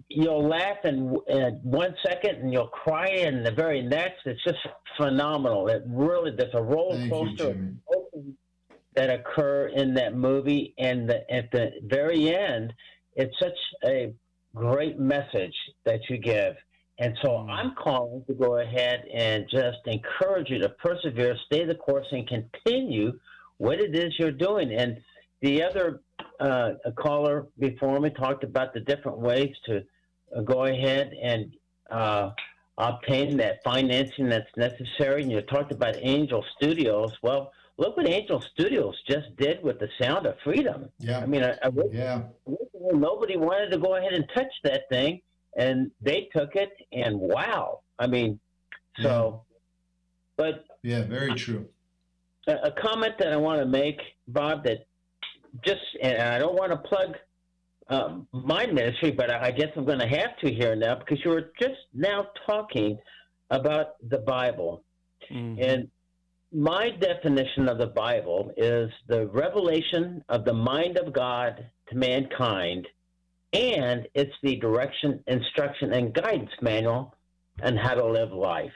you'll laugh in 1 second and you'll cry in the very next. It's just phenomenal. It really, there's a roller coaster of emotions that occur in that movie, and at the very end, it's such a great message that you give. And so I'm calling to go ahead and just encourage you to persevere, stay the course, and continue what it is you're doing. And the other caller before me talked about the different ways to go ahead and obtain that financing that's necessary. And you talked about Angel Studios. Well, look what Angel Studios just did with the Sound of Freedom. Yeah. I mean, nobody wanted to go ahead and touch that thing, and they took it, and wow. I mean, so, but. Yeah, very true. A comment that I want to make, Bob, that just, and I don't want to plug my ministry, but I guess I'm going to have to here now, because you were just now talking about the Bible. Mm-hmm. And my definition of the Bible is the revelation of the mind of God to mankind, and it's the direction, instruction, and guidance manual on how to live life.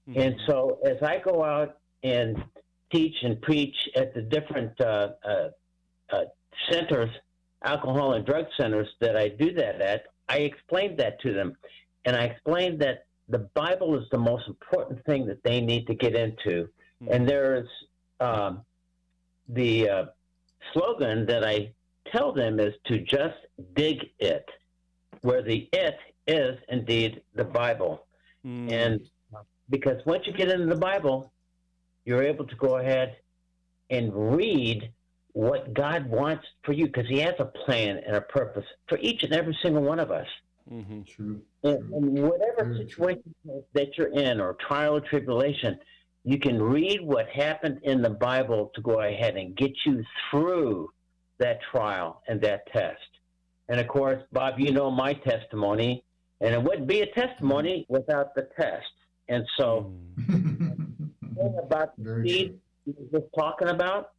Mm-hmm. And so as I go out and teach and preach at the different centers, alcohol and drug centers that I do that at, I explained that to them. And I explained that the Bible is the most important thing that they need to get into. And there's the slogan that I tell them is to just dig it, where the it is indeed the Bible. And because once you get into the Bible, you're able to go ahead and read what God wants for you, because he has a plan and a purpose for each and every single one of us. Mm-hmm. True. And whatever situation that you're in, or trial or tribulation, you can read what happened in the Bible to go ahead and get you through that trial and that test. And of course, Bob, you know my testimony, and it wouldn't be a testimony without the test. And so, about the seed we were just talking about,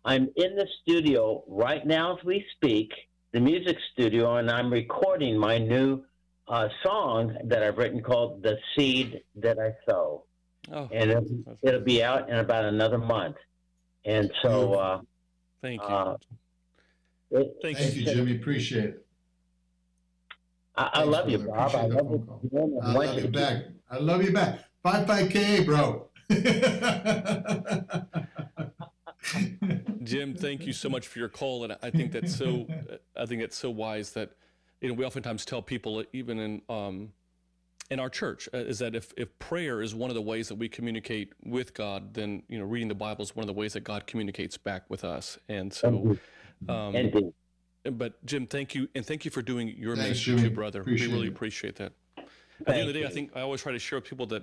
I'm in the studio right now as we speak, the music studio, and I'm recording my new song that I've written called "The Seed That I Sow." Oh, and it'll be out in about another month. And so, thank you. Thank you, Jimmy. Appreciate it. I love you, Bob. I love you back. I love you back. 55K, bro. Jim, thank you so much for your call, and I think that's so. I think it's so wise that, you know, we oftentimes tell people, even in our church, is that if prayer is one of the ways that we communicate with God, then, you know, reading the Bible is one of the ways that God communicates back with us. And so, but Jim, thank you, and thank you for doing your ministry too, brother. We really appreciate that. At the end of the day, I think I always try to share with people that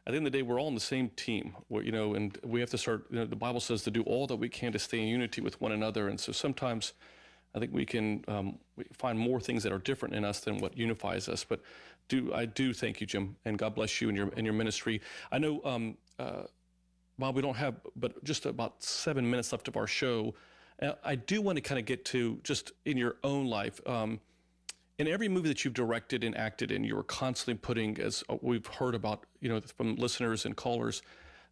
at the end of the day, we're all on the same team, you know, and we have to start, you know, the Bible says to do all that we can to stay in unity with one another. And so sometimes I think we can find more things that are different in us than what unifies us. But I do thank you, Jim, and God bless you in your ministry. I know, Bob, we don't have but just about 7 minutes left of our show. I do want to kind of get to just in your own life. In every movie that you've directed and acted in, you were constantly putting, as we've heard about, you know, from listeners and callers,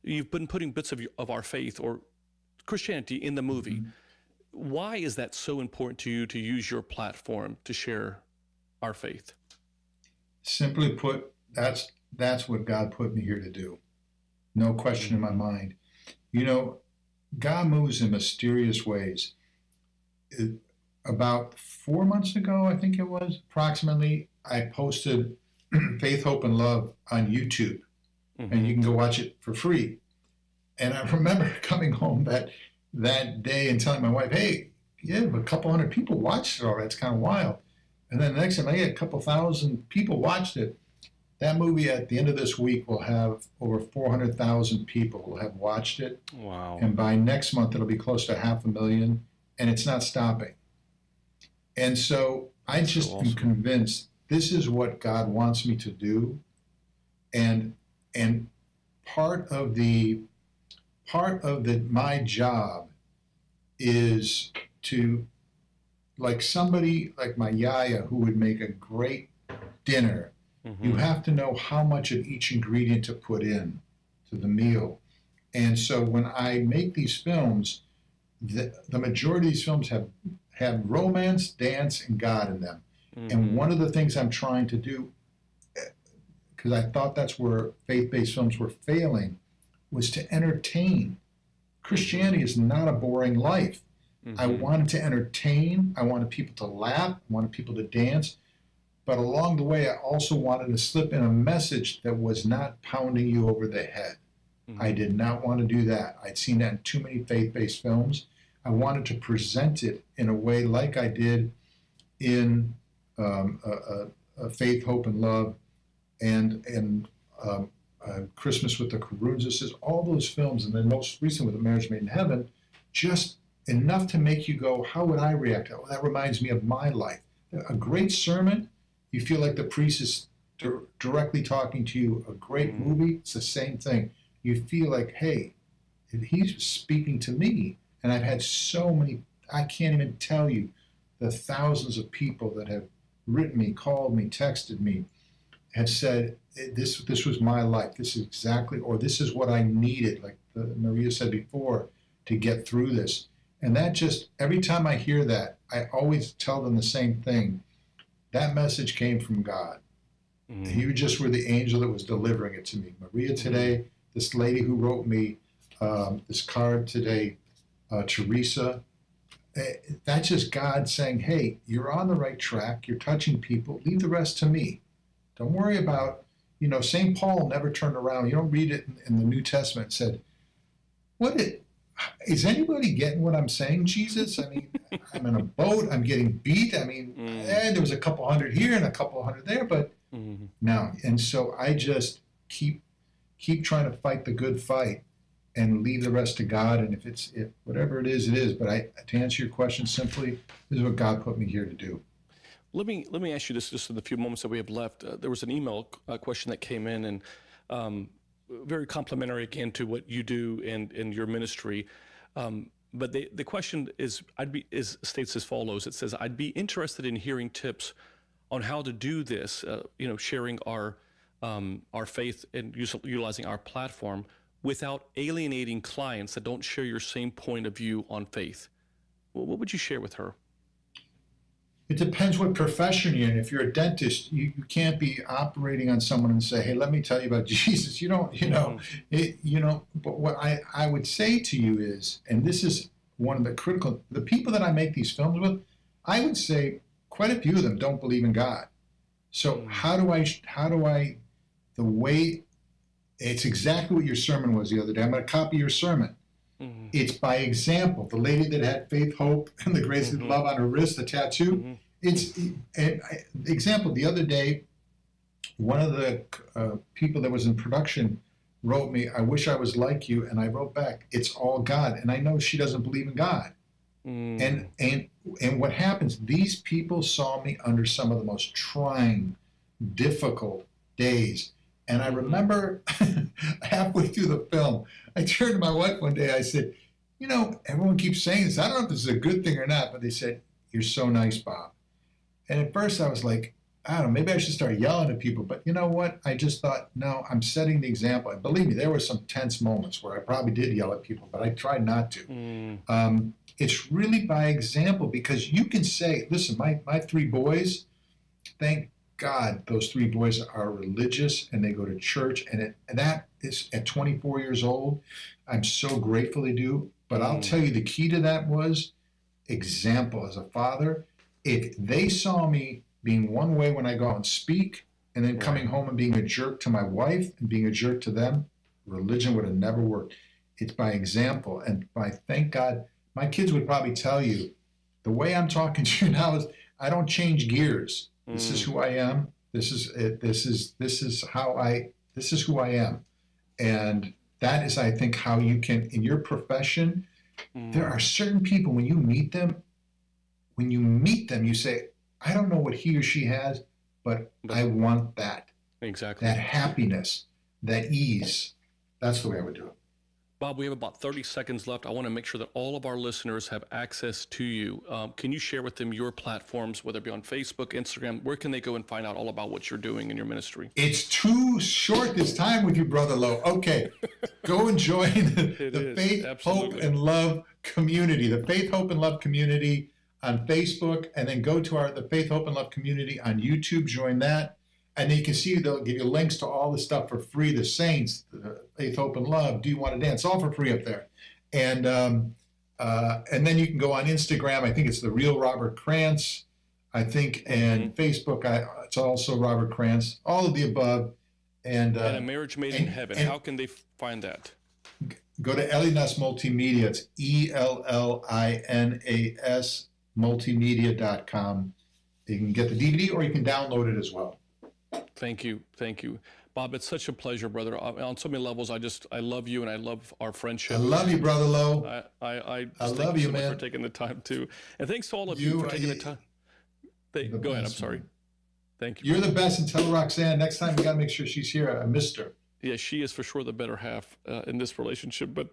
you've been putting bits of our faith or Christianity in the movie. Mm-hmm. Why is that so important to you to use your platform to share our faith? Simply put, that's what God put me here to do. No question in my mind. You know, God moves in mysterious ways. About 4 months ago, I think it was, approximately, I posted Faith, Hope, and Love on YouTube. Mm-hmm. And you can go watch it for free. And I remember coming home that day and telling my wife, hey, yeah, a couple hundred people watched it already. It's kind of wild. And then the next time, a couple thousand people watched it. That movie at the end of this week will have over 400,000 people will have watched it. Wow. And by next month, it'll be close to 500,000, and it's not stopping. And so I just am convinced this is what God wants me to do. And part of my job is to, like somebody like my Yaya, who would make a great dinner. You have to know how much of each ingredient to put in to the meal. And so when I make these films, the majority of these films have romance, dance, and God in them. And one of the things I'm trying to do, because I thought that's where faith-based films were failing, was to entertain. Christianity is not a boring life. I wanted to entertain. I wanted people to laugh. I wanted people to dance. But along the way, I also wanted to slip in a message that was not pounding you over the head. I did not want to do that. I'd seen that in too many faith-based films. I wanted to present it in a way like I did in Faith, Hope, and Love, and Christmas with the Caroons. This is all those films, and then most recently with A Marriage Made in Heaven, just enough to make you go, how would I react? Oh, that reminds me of my life. A great sermon, you feel like the priest is directly talking to you. A great movie, it's the same thing. You feel like, hey, he's speaking to me. And I've had so many, I can't even tell you the thousands of people that have written me, called me, texted me, have said, this was my life. This is exactly, or this is what I needed, like Maria said before, to get through this. And that just, every time I hear that, I always tell them the same thing. That message came from God. You just were the angel that was delivering it to me. Maria today, this lady who wrote me this card today, Teresa, that's just God saying, hey, you're on the right track. You're touching people. Leave the rest to me. Don't worry about, St. Paul never turned around. You don't read it in the New Testament. It said, is anybody getting what I'm saying, Jesus? I mean, I'm in a boat. I'm getting beat. I mean, there was a couple hundred here and a couple hundred there, but no. And so I just keep trying to fight the good fight and leave the rest to God. And if whatever it is, it is. But to answer your question simply, this is what God put me here to do. Let me ask you this just in the few moments that we have left. There was an email question that came in, and very complimentary again to what you do in your ministry. But the question states as follows. It says, I'd be interested in hearing tips on how to do this, sharing our faith and utilizing our platform without alienating clients that don't share your same point of view on faith. Well, what would you share with her? It depends what profession you're in. If you're a dentist, you can't be operating on someone and say, hey, let me tell you about Jesus. You don't, but what I would say to you is, and this is one of the people that I make these films with, I would say quite a few of them don't believe in God. So how do I, the way, it's exactly what your sermon was the other day. I'm going to copy your sermon. It's by example. The lady that had faith, hope, and the grace of love on her wrist, the tattoo. It's an example. The other day, one of the people that was in production wrote me, I wish I was like you. And I wrote back, it's all God. And I know she doesn't believe in God. And what happens, these people saw me under some of the most trying, difficult days. And I remember halfway through the film, I turned to my wife one day, I said, everyone keeps saying this. I don't know if this is a good thing or not, but they said, you're so nice, Bob. And at first I was like, I don't know, maybe I should start yelling at people. But you know what? I just thought, no, I'm setting the example. And believe me, there were some tense moments where I probably did yell at people, but I tried not to. It's really by example, because you can say, listen, my three boys, thank God, those three boys are religious and they go to church, and that is at 24 years old. I'm so grateful they do. But I'll tell you, the key to that was example. As a father, if they saw me being one way when I go out and speak, and then coming home and being a jerk to my wife and being a jerk to them, religion would have never worked. It's by example, and thank God, my kids would probably tell you, the way I'm talking to you now is I don't change gears. This is who I am. This is it. This is who I am. And that is, I think, how you can, in your profession, there are certain people, when you meet them, you say, I don't know what he or she has, but I want that. Exactly. That happiness, that ease. That's the way I would do it. Bob, we have about 30 seconds left. I want to make sure that all of our listeners have access to you. Can you share with them your platforms, whether it be on Facebook, Instagram? Where can they go and find out all about what you're doing in your ministry? It's too short this time with you, Brother Lowe. Okay, go and join the Faith, Hope, and Love community. The Faith, Hope, and Love community on Facebook, and then go to the Faith, Hope, and Love community on YouTube. Join that. And then you can see they'll give you links to all the stuff for free. The Saints, the Faith, Hope, and Love, Do You Want to Dance? All for free up there. And then you can go on Instagram. I think it's The Real Robert Krantz, I think, and Facebook. It's also Robert Krantz. All of the above. And A Marriage Made in Heaven. How can they find that? Go to Elinas Multimedia. It's ELLINAS multimedia.com. You can get the DVD or you can download it as well. Thank you. Thank you. Bob, it's such a pleasure, brother. On so many levels, I love you and I love our friendship. I love you, Brother Lowe. I love you, so man. Much for taking the time too. And thanks to all of you for taking the time. Go ahead. I'm sorry. Thank you. You're the best, and tell Roxanne next time we got to make sure she's here. I missed her. Yeah, she is for sure the better half in this relationship. But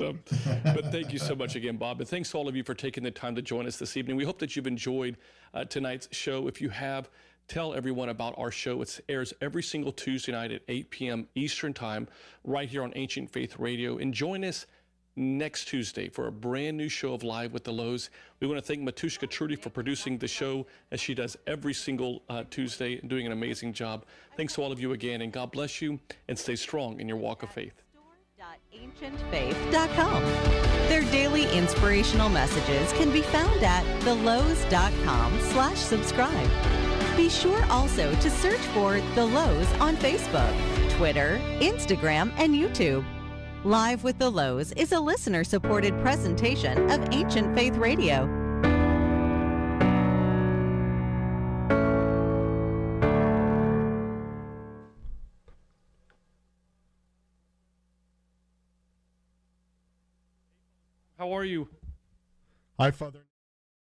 thank you so much again, Bob. And thanks to all of you for taking the time to join us this evening. We hope that you've enjoyed tonight's show. If you have, tell everyone about our show. It airs every single Tuesday night at 8 p.m. Eastern Time right here on Ancient Faith Radio. And join us next Tuesday for a brand new show of Live with the Louhs. We want to thank Matushka Trudy for producing the show as she does every single Tuesday and doing an amazing job. Thanks to all of you again, and God bless you, and stay strong in your walk of faith. ancientfaith.com. Their daily inspirational messages can be found at thelouhs.com/subscribe. Be sure also to search for The Louhs on Facebook, Twitter, Instagram, and YouTube. Live with the Louhs is a listener-supported presentation of Ancient Faith Radio. How are you? Hi, Father.